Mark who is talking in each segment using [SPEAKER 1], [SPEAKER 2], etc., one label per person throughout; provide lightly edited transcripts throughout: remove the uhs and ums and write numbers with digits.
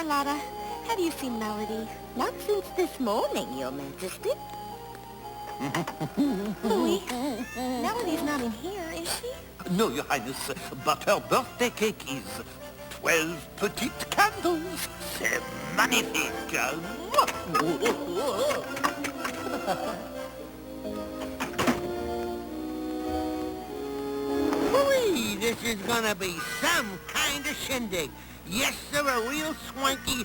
[SPEAKER 1] Carlotta, have you seen Melody?
[SPEAKER 2] Not since this morning, Your Majesty.
[SPEAKER 1] Louis, Melody's not in here, is she?
[SPEAKER 3] No, Your Highness, but her birthday cake is 12 petite candles. C'est magnifique.
[SPEAKER 4] Boy, this is gonna be some kind of shindig. Yes, sir, a real swanky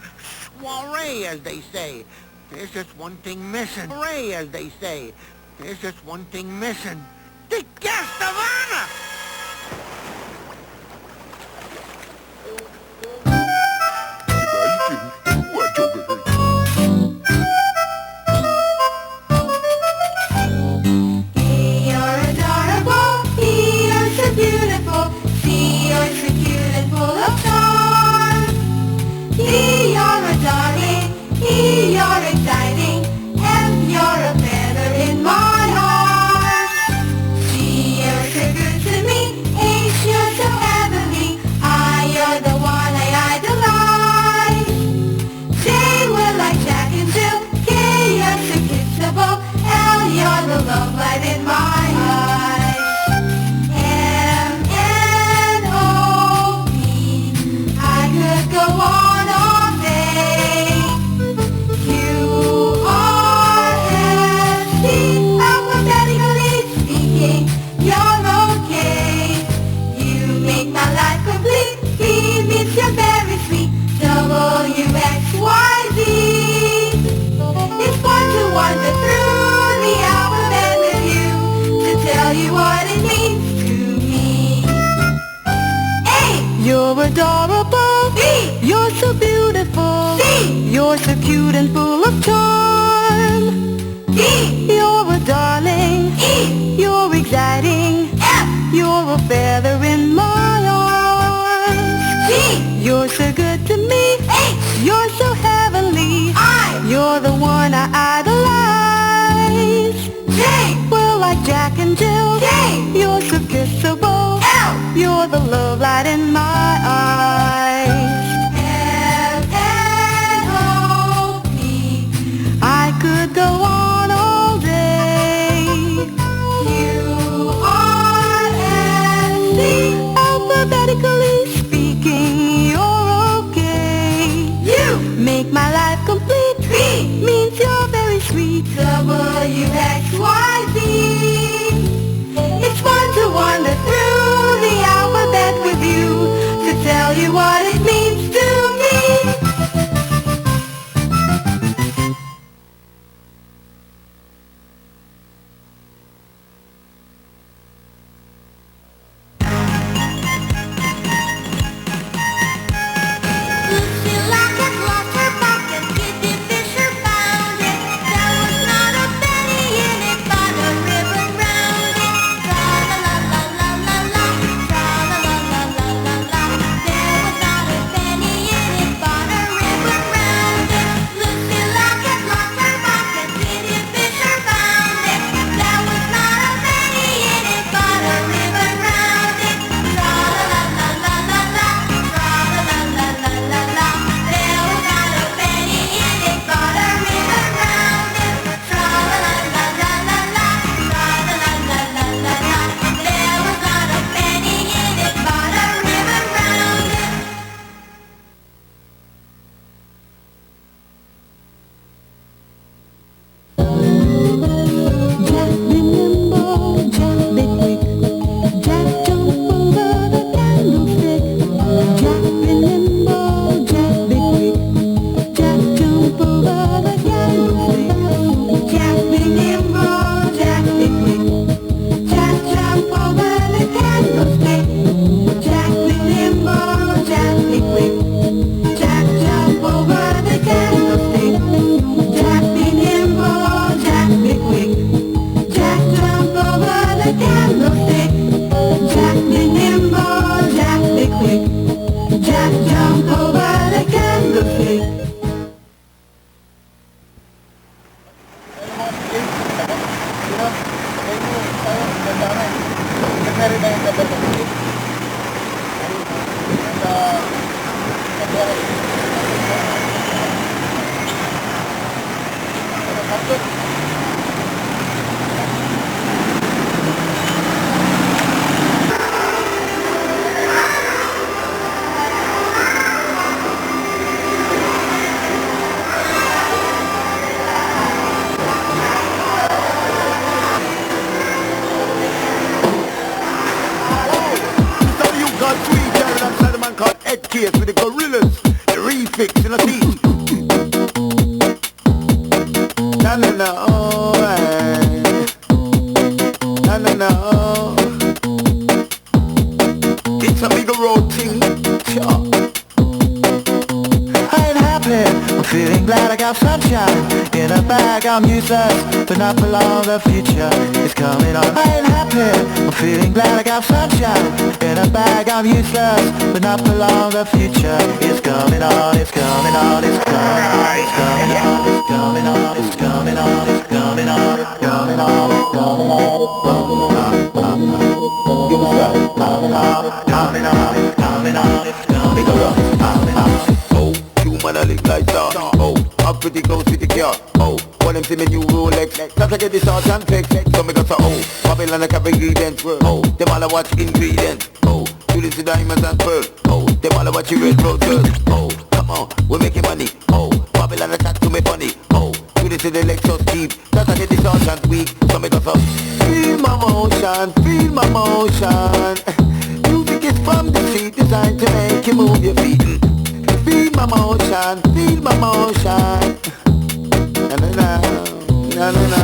[SPEAKER 4] soiree, as they say. There's just one thing missing. Soiree, as they say. There's just one thing missing. The guest of honor!
[SPEAKER 5] You're adorable. B. You're so beautiful. C. You're so cute and full of charm. D. You're a darling. E. You're exciting. F. You're a feather in my arms. G. You're so good to me. H. You're so heavenly. I. You're the one I idolize. J. Well, like Jack and Jill. K. You're so kissable. L. You're the love light in my eyes. M-N-O-P. I could go on all day. Q-R-S-T. Alphabetically speaking, you're okay. U. Make my life complete. V. Means you're very sweet. W-X-Y-Z. It's fun to wander through the alphabet with you, to tell you what it means to me.
[SPEAKER 1] Lucilla had lost her pocket, Kitty Fisher found it. There was not a penny in it, but a ribbon round it. Tra-la-la-la-la-la-la, tra-la-la-la-la-la-la. There was not a penny in it, but a ribbon round it. Lucilla had lost her pocket, Kitty Fisher found it. There was not a penny in it, but a ribbon round it. Tra-la-la-la-la-la-la, tra-la-la-la-la-la-la. There was not a penny in it, but a ribbon round it. Tra-la-la-la-la-la-la, tra-la-la-la-la-la-la. There was not a penny in it, but a ribbon round it.
[SPEAKER 5] Jack be nimble, Jack be quick. Jack jump over the candlestick. Jack be nimble, Jack be quick. Jack jump over the candlestick. Jack be nimble, Jack be quick. Jack jump over the candlestick. Jack be nimble, Jack be quick. Jack jump over the candlestick. Jack be nimble, Jack be quick. Jack jump over the candlestick. Jack be nimble, Jack be quick. Jack jump over the candlestick.
[SPEAKER 6] Na na na, oh, na na na, oh. It's a big road thing, sure. I ain't happy, I'm feeling glad I got sunshine in a bag. I'm useless, but not for long. The future is coming on. I ain't happy, I'm feeling glad I got sunshine in a bag. I'm useless, but not for long. The future is coming on. It's coming on. It's coming on. It's coming on. It's coming on. It's coming on. It's coming on. It's coming on. It's coming on. It's coming on. Give us that. Coming on. It's coming on. It's coming on. It's coming on. It's coming on. Oh, human a live like that. Oh, I'm pretty close with the car. Oh, when them see me new Rolex, that's I get the sauce and flex. So me got a oh, Babylon like a ingredients. Oh, them all a watch ingredients. Oh, you listen to diamonds and pearl. Oh, them all a watch red rose girl. Oh, come on, we're making money. Oh, Babylon attack to me funny. Oh, you listen to the Lexus deep. That's I get the sauce and weak. So me got a feel my motion, feel my motion. Music is from the street, designed to make you move your feet. Feel my motion, feel my motion. Na na na, na na na.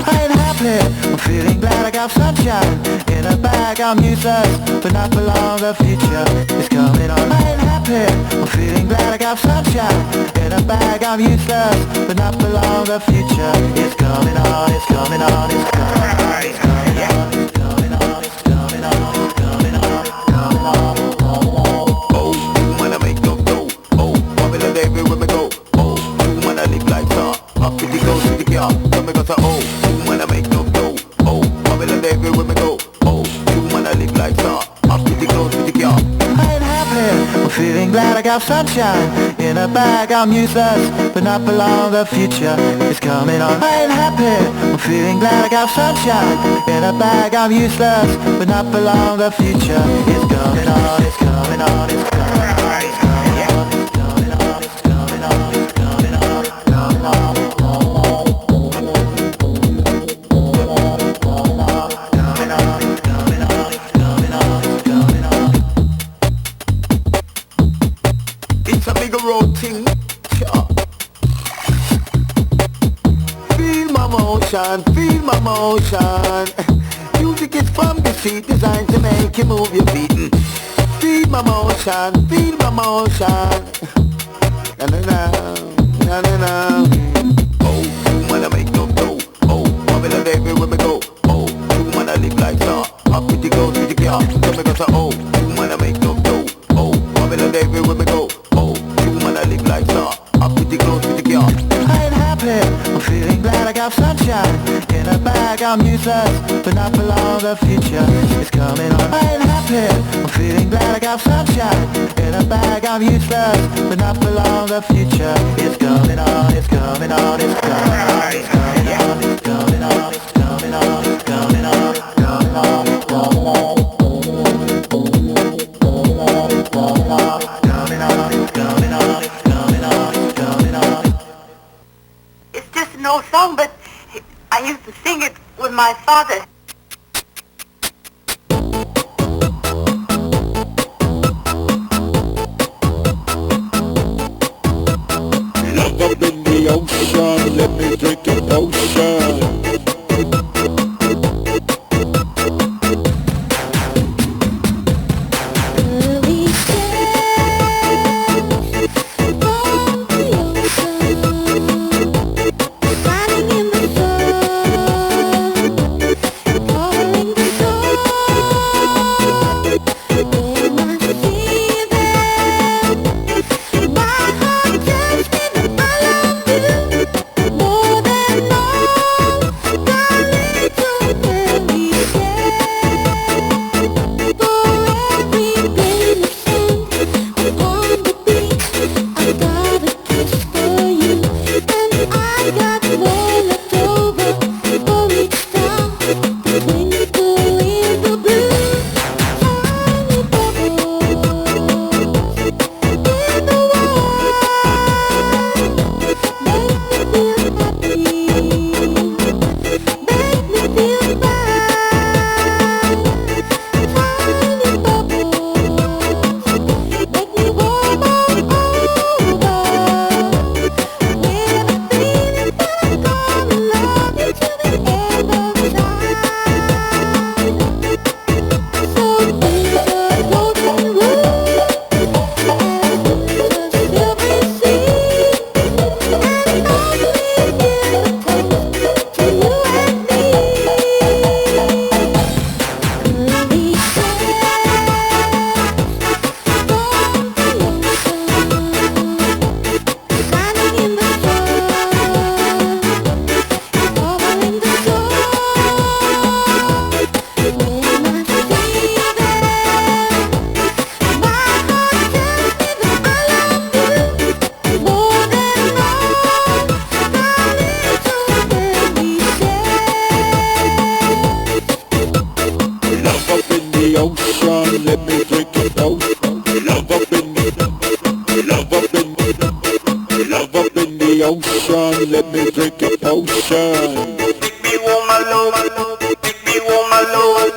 [SPEAKER 6] I ain't happy, I'm feeling glad I got sunshine in a bag. I'm useless, but not for long. The future is coming on. I ain't happy, I'm feeling glad I got sunshine in a bag. I'm useless, but not for long. The future is coming on. It's coming on. It's coming on. It's coming on. It's coming on. It's coming on. It's coming on. It's coming on. Oh, when I make no dough. Oh, Babylon everywhere we go. Oh, when I live like that. Up with the ghost with the car. So me got a oh, when I make no dough. Oh, Babylon everywhere we go. Oh, when I live like that. Up with the ghost with the car. I ain't happy, I'm feeling glad I got sunshine in a bag. I'm useless, but not for long. The future is coming on. I ain't happy, I'm feeling glad I got sunshine in a bag. I'm useless, but not for long. The future is coming on. It's coming on. It's coming on. It's coming on. It's coming on. It's coming on. It's coming on. It's coming on. It's a big road thing, sure. Feel my motion, feel my motion. Music is from the street, designed to make you move your feet. Feel my motion, feel my motion. Na na na, na na na. Oh, when I make no dough. Oh, Babylon everywhere we go. Oh, when I live like that. Up with the ghost with the car. So me got a oh, when I make no dough. Oh, Babylon everywhere we go. Oh, when I live like that. Up with the ghost with the car. I ain't happy, I'm feeling glad I got sunshine in a bag. I'm useless, but not for long. The future is coming on. I ain't happy, I'm feeling glad I got sunshine in a bag. I'm useless, but not for long. The future is coming on. It's coming on. It's coming on. It's coming on. It's coming on. It's coming on. It's coming on. It's coming on. It's coming on.
[SPEAKER 7] It's just an old song, but I used to sing it with my father.
[SPEAKER 6] Look up in the ocean, let me drink your potion.
[SPEAKER 1] Early steps from the ocean, shining in the sun, calling the dawn. When I see them, my heart tells me that I love you more
[SPEAKER 8] lotion, let me drink your potion.
[SPEAKER 3] Make me warm my love, make me warm my love.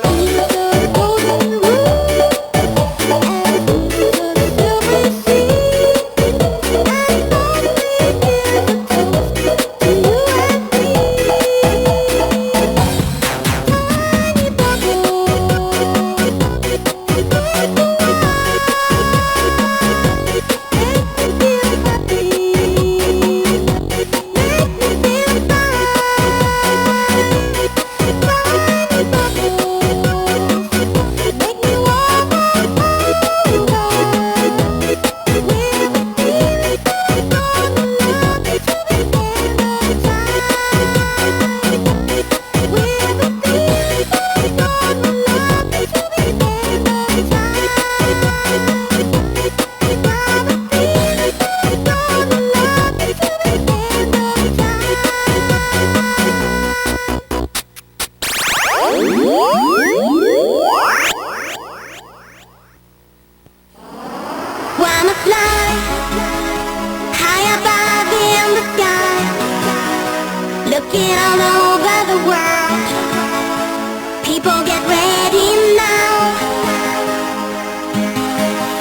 [SPEAKER 1] Wanna fly high above in the sky, looking all over the world. People get ready now,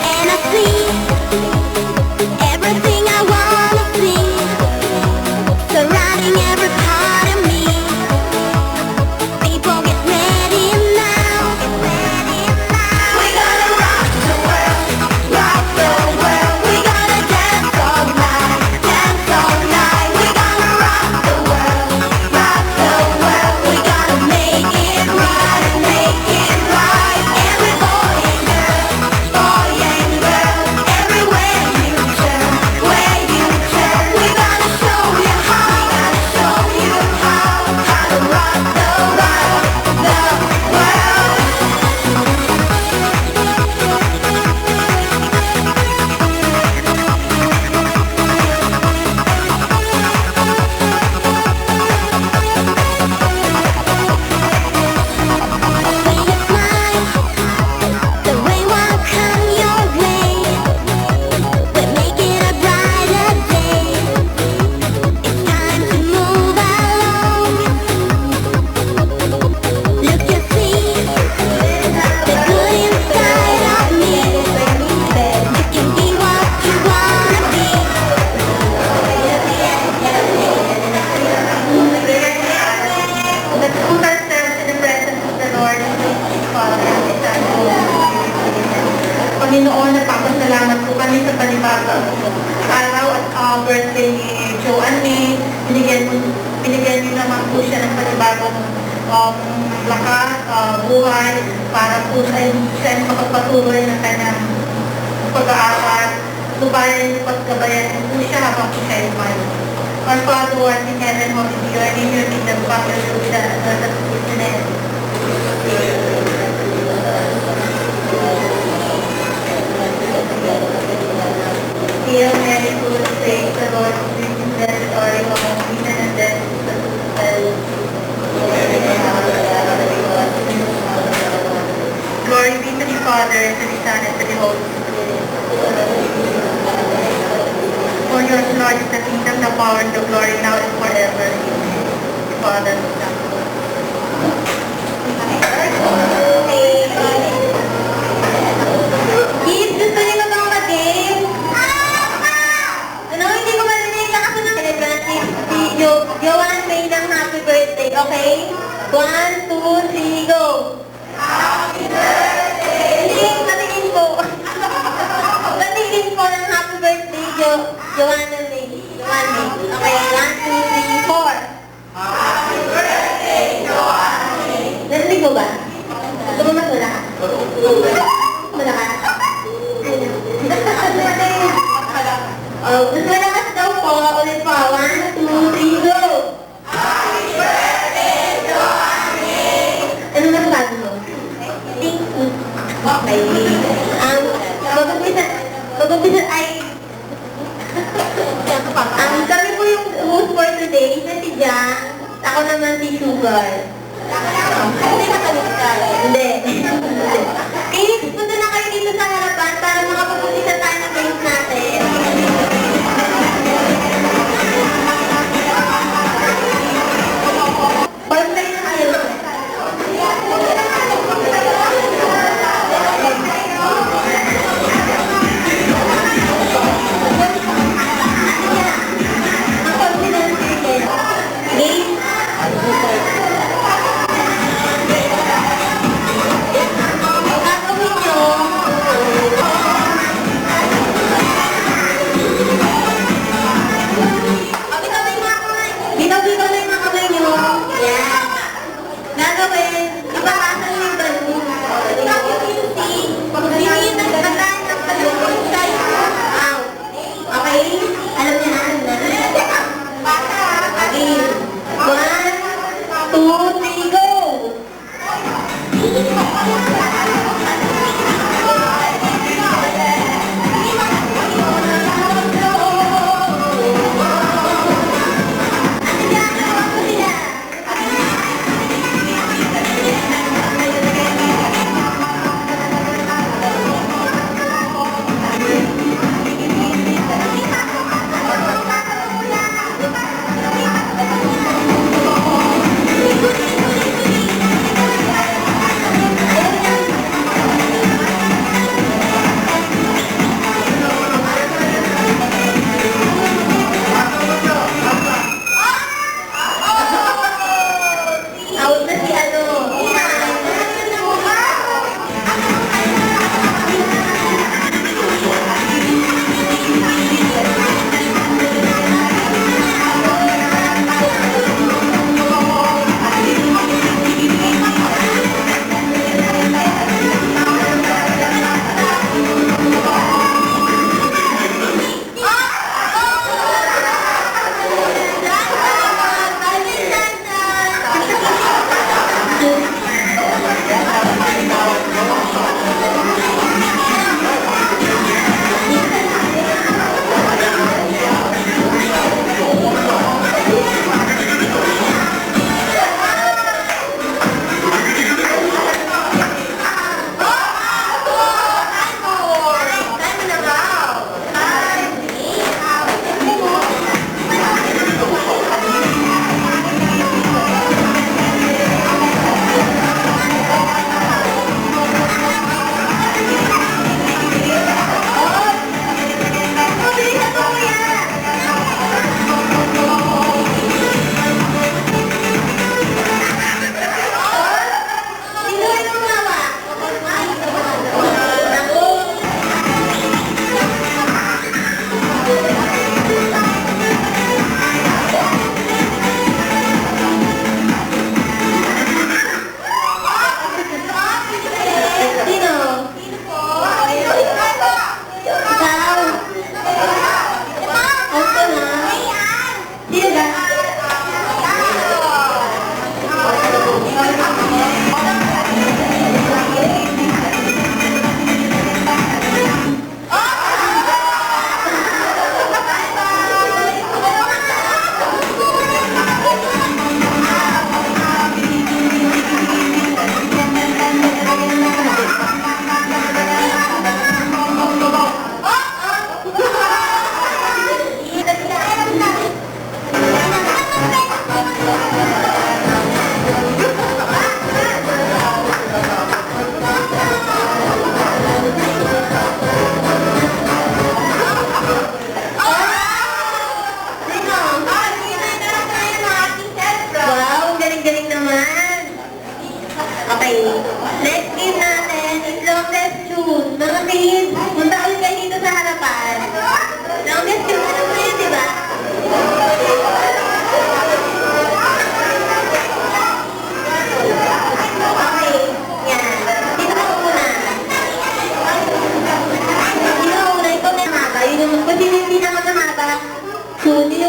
[SPEAKER 1] and I see everything I wanna see, surrounding every part of me. People get ready now. We're gonna rock the world, rock the world. We're gonna dance all night, dance all night. We're gonna rock the world, rock the world. We're gonna make it right, make it right. Every boy and girl, everywhere you turn, where you turn. We're gonna show you how to rock the world, the world. When you smile, the rain will come your way. We're making a brighter day. It's time to move along. Look, you see the good inside of me. You can be what you wanna be. Let's put ourselves in the presence of the Lord and thank you, Father. Panginoon, nagpapasalamat po kami sa panibagong araw at birthday ni Joanne May. Binigyan niyo naman po siya ng panibagong lakas, buhay para po siya makapatuloy ng kanyang pag-aaral. Lubayan niyo at gabayan niyo po siya habang po siya ay lumayo. Our Father who art in heaven, hallowed be your name, your kingdom come, your will be done on earth as it is in heaven. Hail Mary, full of grace, the Lord is with you, blessed are you among women, and blessed is the fruit of thy womb. Glory be to the Father, and to the Son, and to the Holy Spirit. For yours, Lord, is the kingdom, the power, and the glory, now and forever. Amen. Father, Son. Kids, gusto niyo ba bang mag-game? Ano, hindi ko marinig lang ako ng si Joanne May ng happy birthday, okay? 1, 2, 3, go! Happy birthday! Hindi, patingin po. Patingin po ng happy birthday, Joanne May. Okay, 1, 2, 3, 4. Happy birthday, Joanne May. Narinig mo ba? Gusto mo mas malakas? Malakas? Mas malakas daw po. Ulit po. 1, 2, 3, go! Happy birthday, Joanne May! Ano masasabi mo? Thank you. Okay. Mag-umpisa ay... kami po yung host for today, isa si Jan, ako naman si Sugar. Hindi matalit ka. Hindi. Kaya punta na kayo dito sa harapan para makapag-umpisa tayo ng games natin.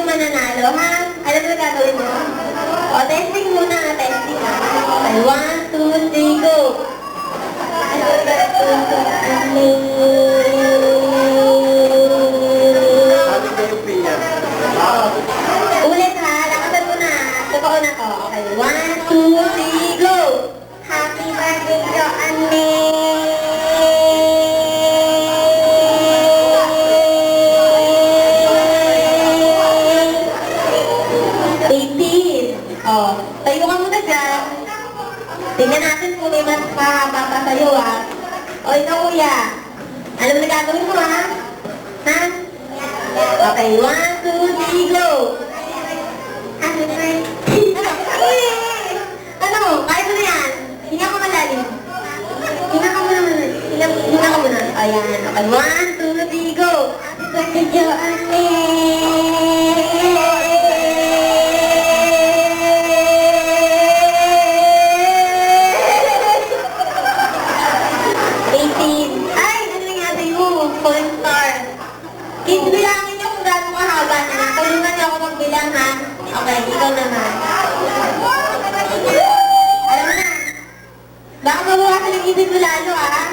[SPEAKER 1] mananalo, ha? Alam mo na gagawin mo? O, testing muna, testing ha. Okay, 1, 2, 3, go! Ulit ha, lakasan mo na. Totoo na to. Okay, 1, 2, 3, go! Happy birthday to Oh, tayo ka muna dyan. Tingnan natin kung may mas mahaba pa sa'yo, ha? O, ikaw, kuya. Alam mo na gagawin mo, ha? Ha? Okay, 1, 2, 3, go! Happy birthday. Ano? Kaya mo na yan. Hinga ko malalim. Hinga ka muna. Hinga ka muna. Ayan. Okay, 1, 2, 3, go! Happy birthday, Joanne! 18. Ay, ano nangyari mo? Falling star. Kids, bilangin niyo kung gaano kahaba na. Tulungan niyo ako magbilang, ha? Okay, ikaw naman. Alam mo na. Baka mabawasan ng ibig mo lalo, ha?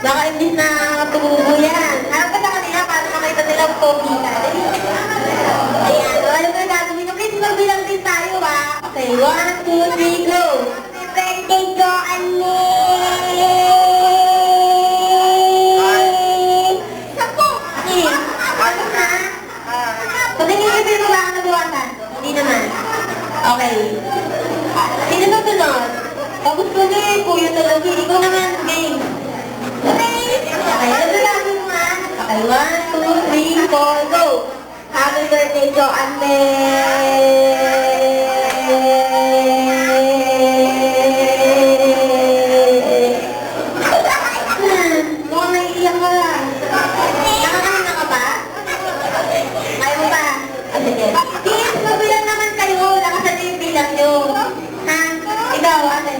[SPEAKER 1] Baka imbis na tumubo yan. Harap ka sa kanila para makita nila pogi ka. Ayan, alam mo na gagawin niyo. Kids, magbilang din tayo, ha? Okay, 1, 2, 3, go! Happy birthday, Joanne! Pag-ingipin mo ba ang nabuwasan? Hindi naman. Okay. Sino susunod? Tapos ko na eh, kuya talaga. Ikaw naman, game. Okay. Okay, ano gagawin mo nga? Okay, 1, 2, 3, 4, go! Happy birthday, Joanne! Mukhang naiiyak ka lang. Nakakahinga ka ba? Ayaw mo ba? Sige. Kids, mabilang naman kayo. Lakasan niyo yung bilang niyo. Ha? Ikaw, ate.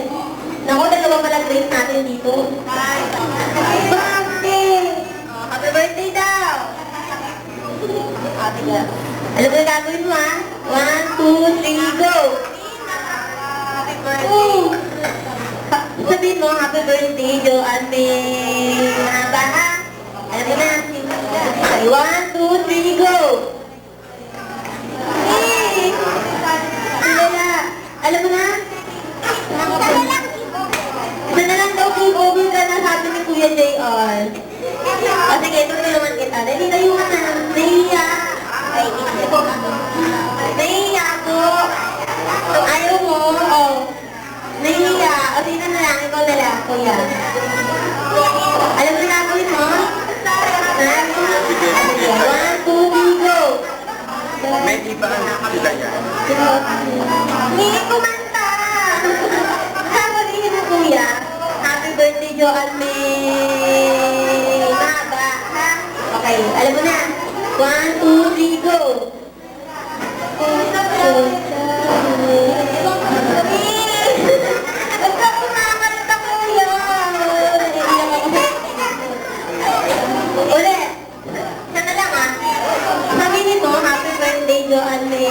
[SPEAKER 1] Naku, dalawa pala grades natin dito. Happy birthday! Happy birthday daw! Ate ka. Alam mo yung gagawin mo, ha? 1, 2, 3, go! Happy birthday! Sabihin mo, happy birthday, Joanne. Mahaba, ha? Alam mo na. Okay, 1, 2, 3, go! Hey! Wala. Alam mo na? Isa na lang daw kung over ka na sabi ni Kuya JR. O sige, tutulungan kita. Dali tayo ka na. Nahiya. Nahiya ako. Ayaw mo. O. Nahiya. O sino na lang? Ikaw na lang, Kuya. Alam mo na gagawin mo? Ha? Sige, 1, 2, 3, go!
[SPEAKER 4] May iba sila yan.
[SPEAKER 1] Hindi kumanta! Sabihin mo, Kuya. Happy birthday, Joanne! Mahaba, ha? Okay, alam mo na. 1, 2, 3, go! Basta kumakanta, Kuya! Ulit! Sana lang, ha? Sabihin mo, happy birthday, Joanne!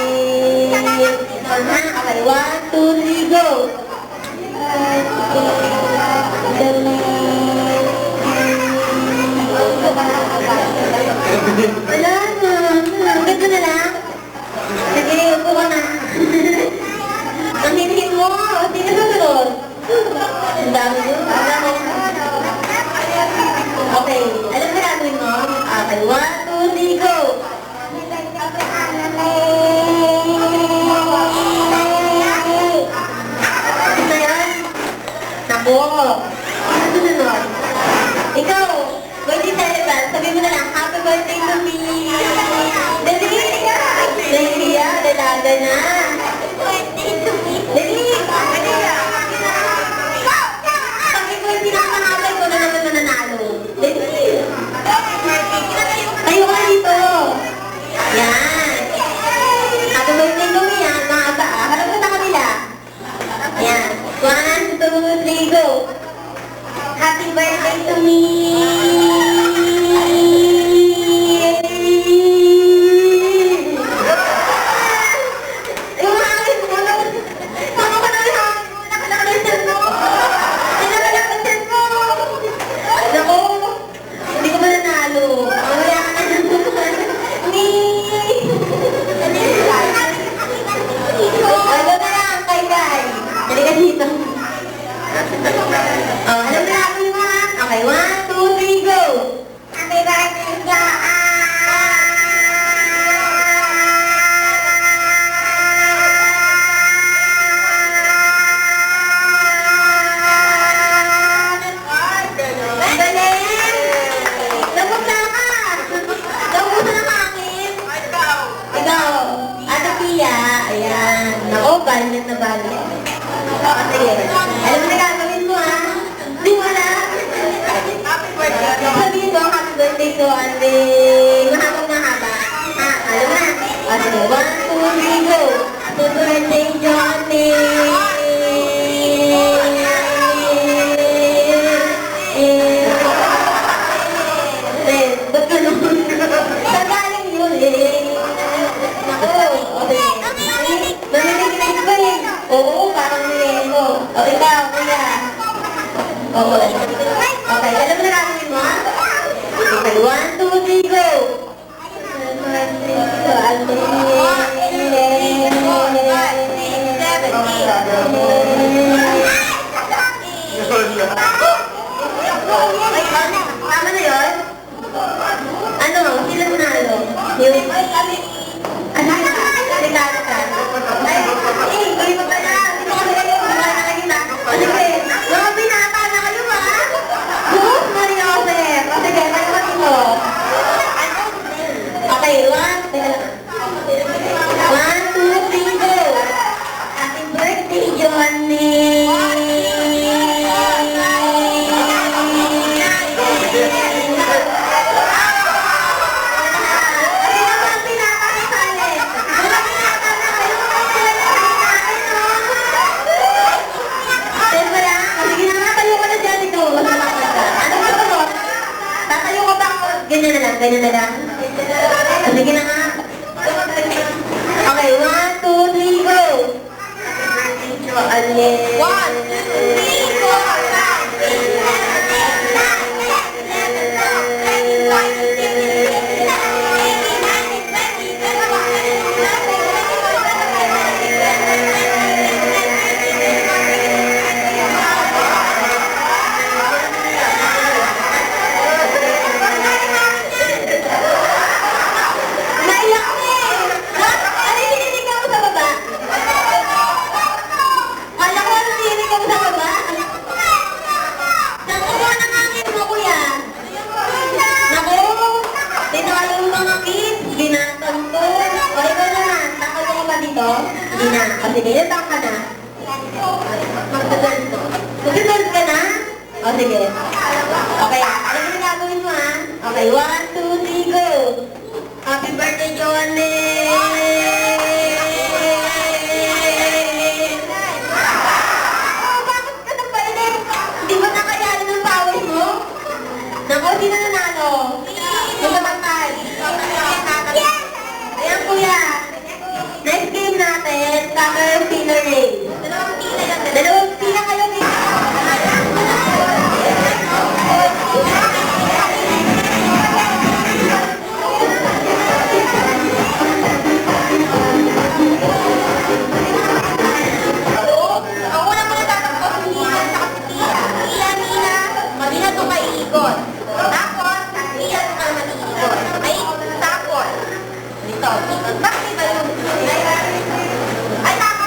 [SPEAKER 1] Okay, 1, 2, 3, go! Wala na. Hanggang na lang. Sige, upo ka na. Ang hinhin mo. Sino susunod? Ang dami mo. Ang dami mo. Okay. Alam mo gagawin mo? Okay. 1, 2, 3, go! Ito yan? Naku. Ano susunod? Ikaw. Birthday celebrant. Sabi mo na lang, happy birthday to me. Dali. Nahiya. Dalaga na. Birthday to me. Dali. Sabi ko yung pinakamahabay ko na naman mananalo. Dali. Tayo ka dito. Yan. Happy birthday to me, ha? Mahaba, ha? Harap mo sa kanila. Yan. 1, 2, 3, go. Happy birthday to me. Oo, violet na violet. Sige. Alam mo na gagawin mo, ha? Di mo na? Sabihin mo, happy birthday to Ate. Mahabang mahaba. Ha, alam mo na. O, sige. 1, 2, 3, go. Happy birthday, Johnny. Ba't ganun? Sagaling yun eh. Naku, okay. Mamimigay ba eh? Oo, parang nileno. O, ikaw, kuya. Oo. Okay, alam mo na gagawin mo? Okay, 1, 2, 3, go! Tama na yun? Ano? Sila nanalo? Yung... Ano na? Regalo ka? Ay, kayo pa pala. Hindi ko kasi kayo kumakain na kita. Sige, mga binata na kayo ha? Sus, Maria Joseph. O sige, kayo mo. Okay, 1, 2, 3, go. Happy birthday, Johnny. Ganyan na lang. Sige na nga. Okay, 1, 2, 3, go! 1, 2, 3, go! Hindi na. Kasi ngayon tang ka na. Mag-12 ka na? O sige. Okay. Ano yung gagawin mo ha? Okay. 1, 2, 3, go! Happy birthday, Johnny! Bakit ka nagpailit? Hindi ba nakayanin ng pawis mo? Naku, sino nanalo? Yung matangkal. Ayan, kuya. Next game natin, Soccer Spinner Race. Dalawang pila kayo. Ako na muna tatakbo si Nina sa Pia. Nina, mabila ito maiikot. Tapos, Pia ito ka maiikot. Ay, tapos. Dito, ikot. Bakit ba yun? Ay, tama.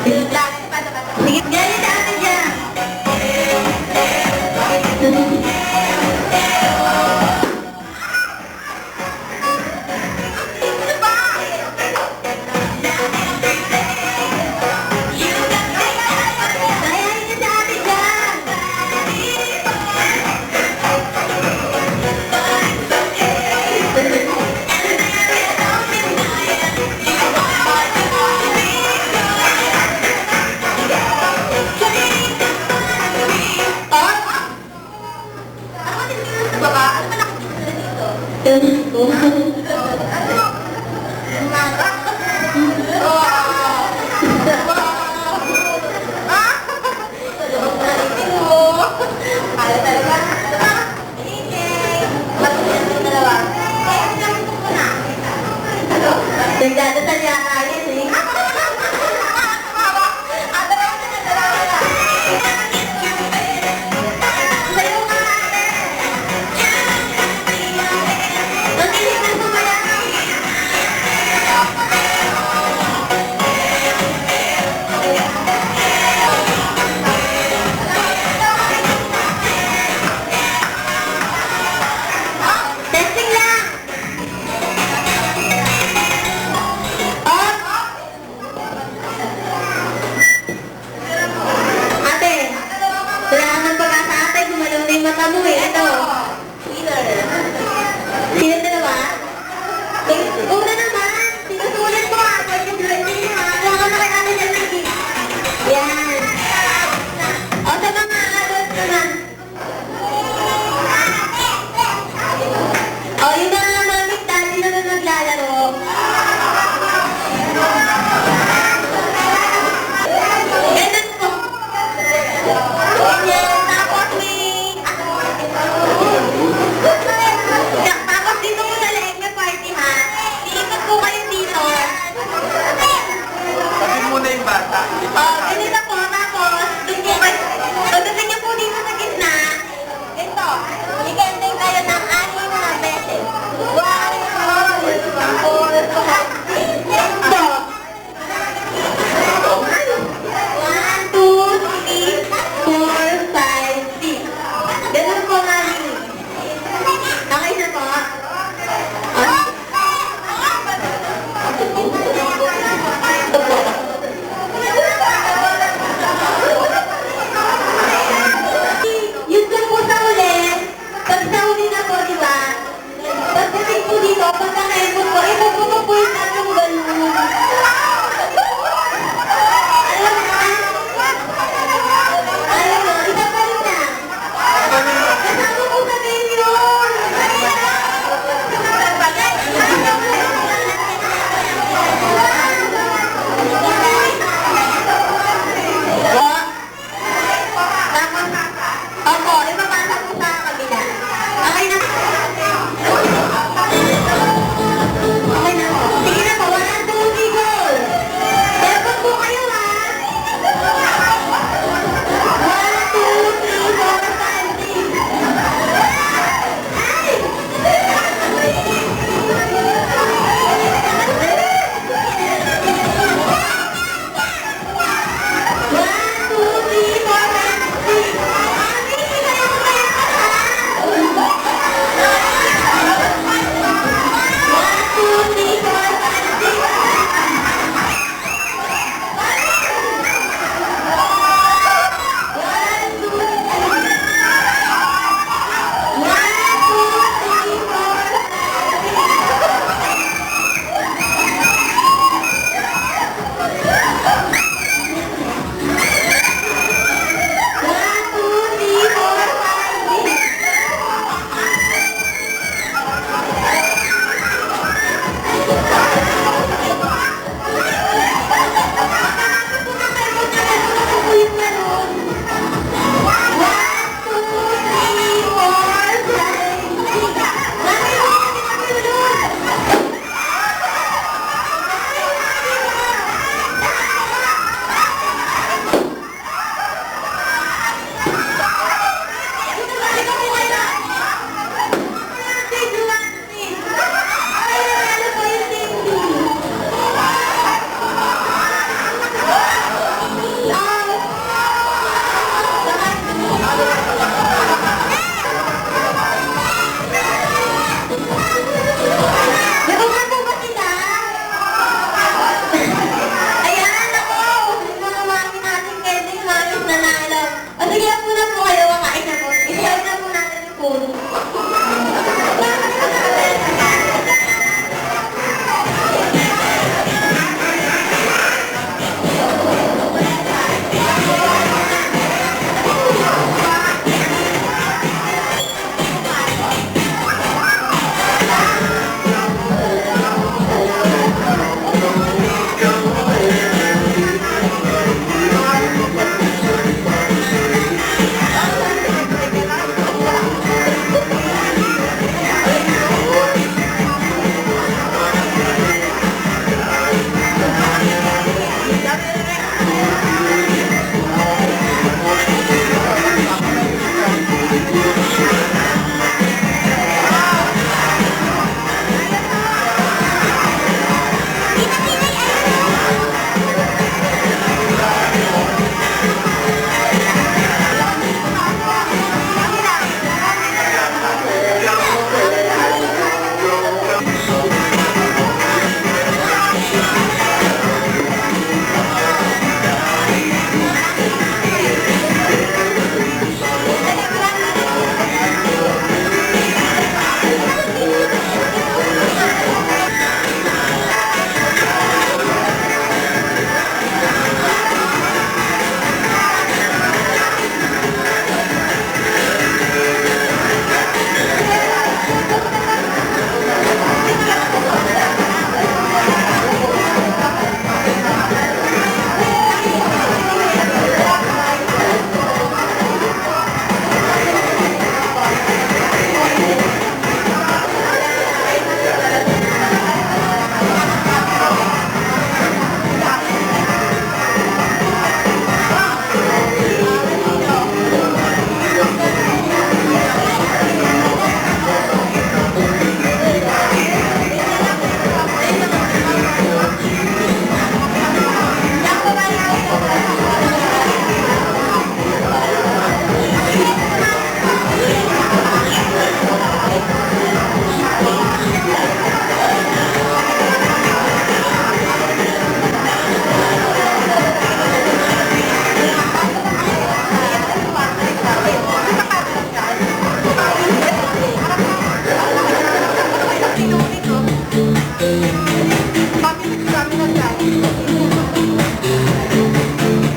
[SPEAKER 1] Sige, galing sa atin dyan. Nagdadasal yata yun eh. Sayo nga ate. Nagilisan ko ba yan? Testing lang. Ate, wala kang pagkasa ate, gumalaw na yung mata mo eh. Ito. Sino dalawa? Una naman. Sinusulit mo ah. Pwede yung blending mo ah. Huwag ka nakikita dyan lagi. Yan. O sa mga adults naman. O yung mga mamit dati naman naglalaro. Ganun po. Ganyan. Tapos tapos dito po sa leeg may party ha. Iikot po kayo dito.
[SPEAKER 3] Sabihin mo na yung bata.
[SPEAKER 1] Ganito po. Tapos doon po kayo. Pagdating niyo po dito sa gitna. Ganito. Ikending kayo ng 6 na beses. 1, 2, 3, 4, 5. Ganito. 1, 2, 3, 4, 5, 6. Ganun po mami. Okay na po.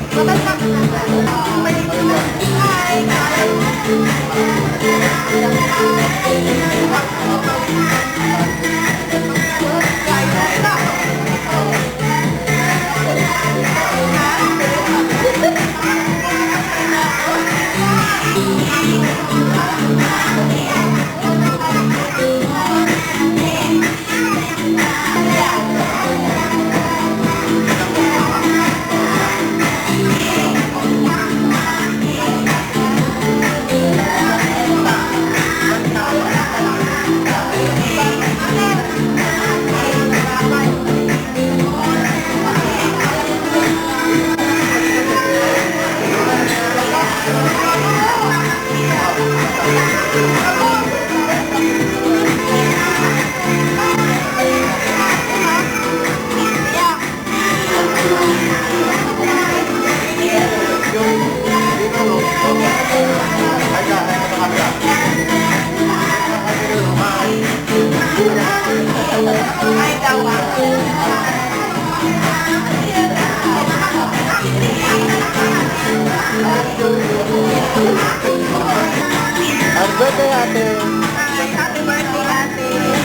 [SPEAKER 6] Happy birthday, ate.
[SPEAKER 7] Happy birthday, ate. Happy birthday, ate.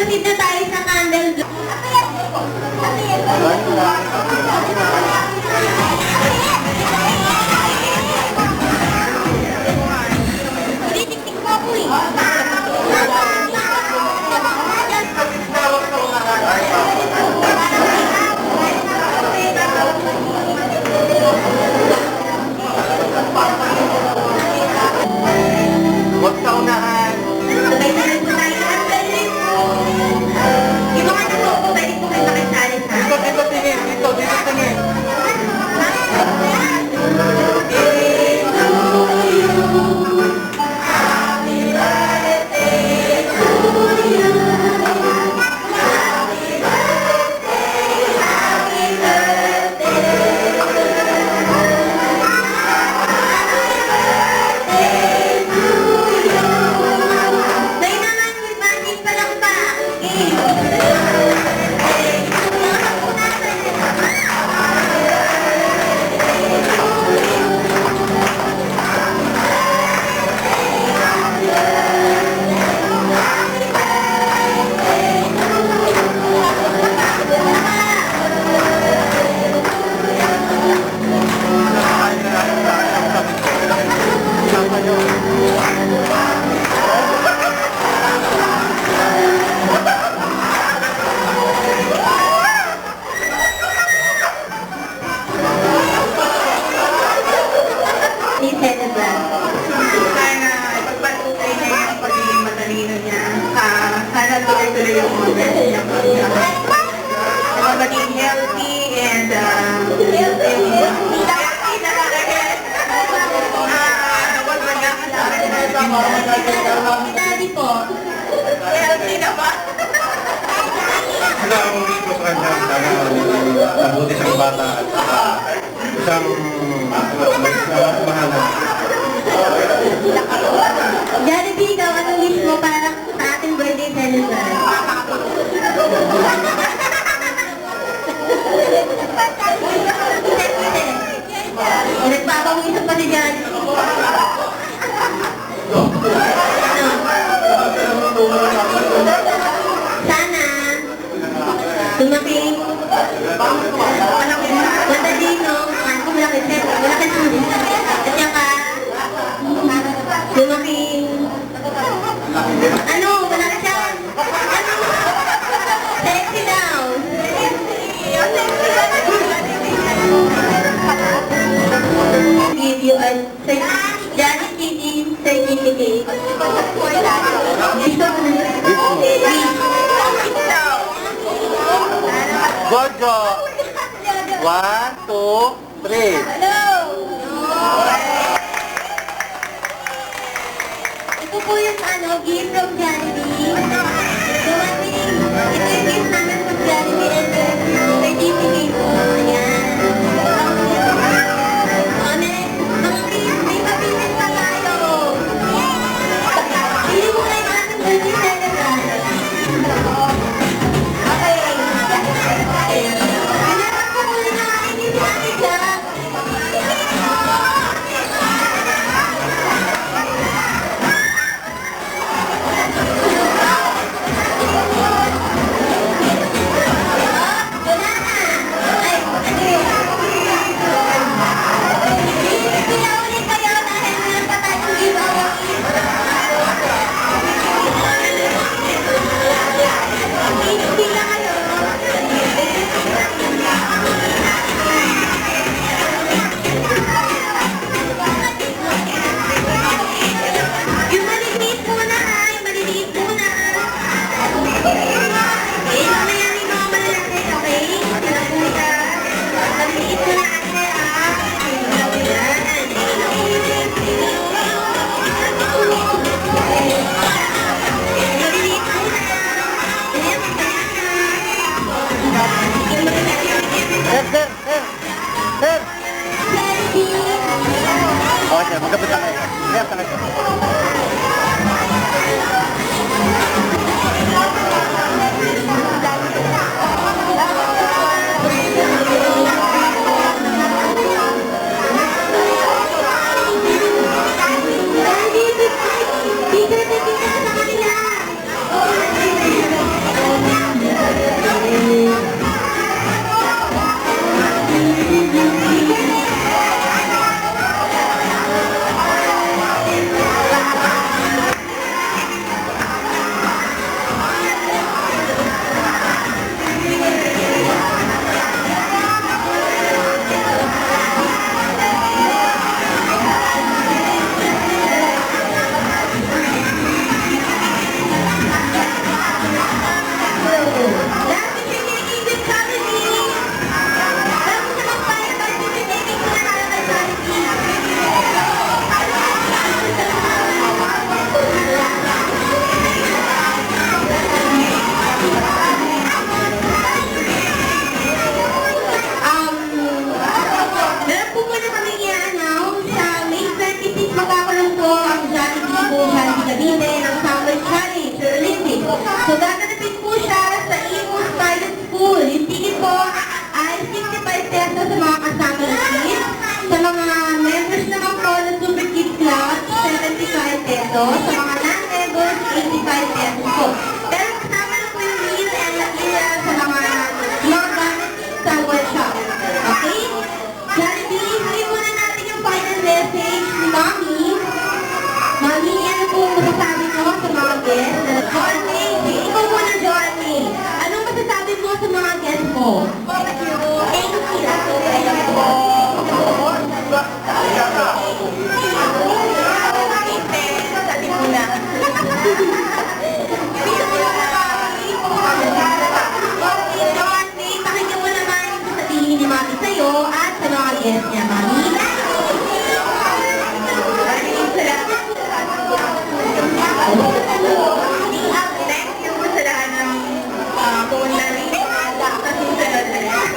[SPEAKER 1] Proceed na tayo sa candle. Tinitiktik mo ako eh.
[SPEAKER 4] Huwag sa unahan.
[SPEAKER 1] Sabay na rin po tayo sa candle. Yung mga nagpo, pwede po kayo makisali sa akin.
[SPEAKER 4] Dito tingin. Dito tingin.
[SPEAKER 1] Dahil naman, may magic pa lang pa. Ni Celebrant.
[SPEAKER 7] Sana ipagpatuloy na yung pagiging matalino niya. Sana tuloy-tuloy yung progress niya. Maging healthy and healthy na talaga. Huwag magkakasama.
[SPEAKER 1] Daddy po.
[SPEAKER 7] Healthy na ba?
[SPEAKER 9] Ang wish ko sa kanya, sana mabuti siyang bata at isang mahala.
[SPEAKER 1] Jollibee, ikaw, anong wish mo para sa ating birthday celebrant? Nagpapawisan pa si Jollibee. Sana dumating matalino, malaki at saka dumating malaki siya sexy daw give you a Johnny Kitty certificate.
[SPEAKER 4] Gojo. 1, 2, 3.
[SPEAKER 1] Hello! Ito po yung gift from Jollibee. Dumating. Ito yung gift namin from Jollibee and the certificate po. Ayan. Mga kids, may papitin pa tayo. Hindi mo kayo ating birthday celebrant. Okay. Hinapan ko muna na kainin si Ate Jack. was 85 pesos po. Pero kasama na po yung meal and sa mga gamit sa workshop. Okay? Jollibee, sabihin muna natin yung final message ni Mommy. Mommy, ano po masasabi mo sa mga guests? John May, ikaw muna, John May. Anong masasabi mo sa mga guests mo? Thank you. Thank you. Sabi mo na. John May, pakinggan mo naman yung sasabihin ni Mommy sa'yo at sa mga guests niya, Mommy. Thank you sa lahat ng kung narinig sa susunod ulit.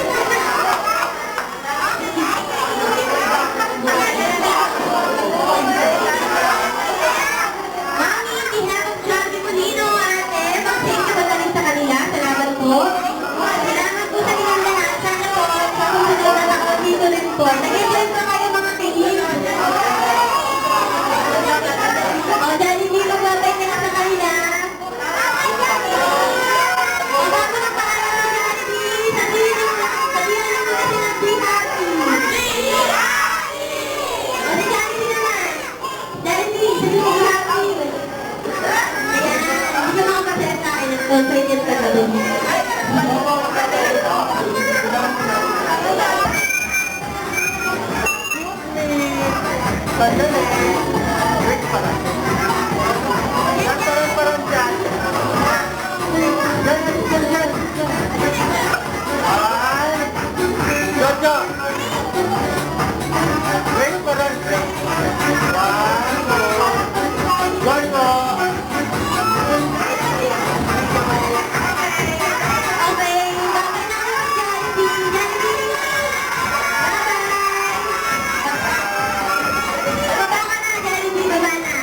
[SPEAKER 1] Mami, on behalf of Jollibee Molino, ate, mag-thank you ba rin sa kanila? Salamat po. Salamat po sa nilang lahat. Sana po, sa susunod na taon dito rin po. Nag-enjoy pa kayo mga kaibigan. O, Jollibee, magbabay ka na sa kanila. O, bago na paalam sa Jollibee, sabihin mo na sila be happy. O, si Jollibee naman. Jollibee, sabihin mo be happy. Ayan, hindi ka makapasaya sa akin. Nag-concentrate ka na doon. Okay, bye-bye na kayo, Jollibee. Jollibee, bye-bye. Baba ka na, Jollibee, baba na.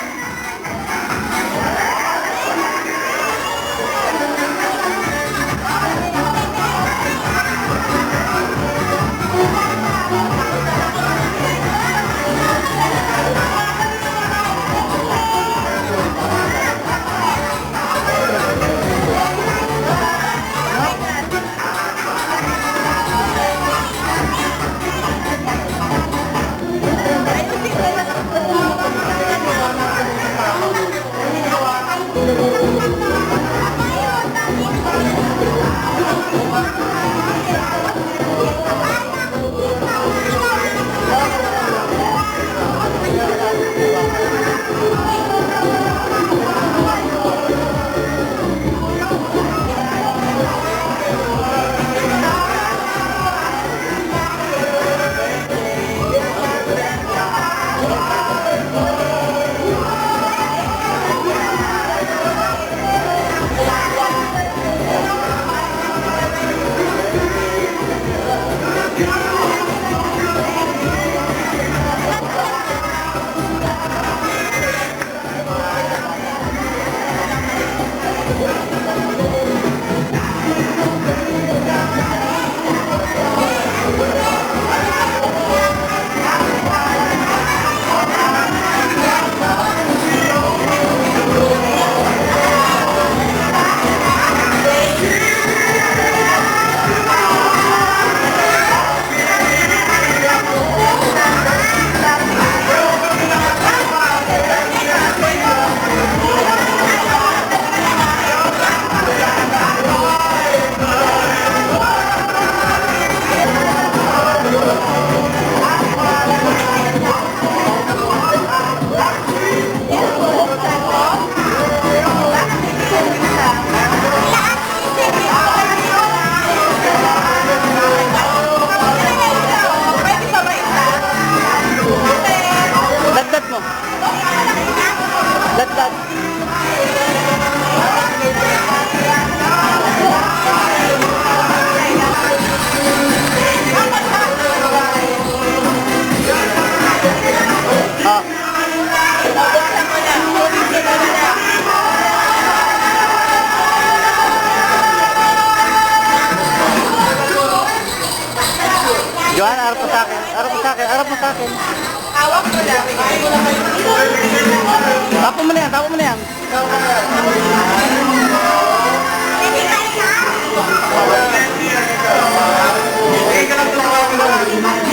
[SPEAKER 6] sa akin. Harap mo sa akin. Harap mo sa akin.
[SPEAKER 7] Hawak mo lang.
[SPEAKER 6] Up Tapo mo na yan, tapo mo na yan.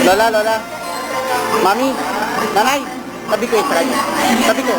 [SPEAKER 6] Lola, Lola. Mami, nanay, tabi ko isa kayo. Tabi ko.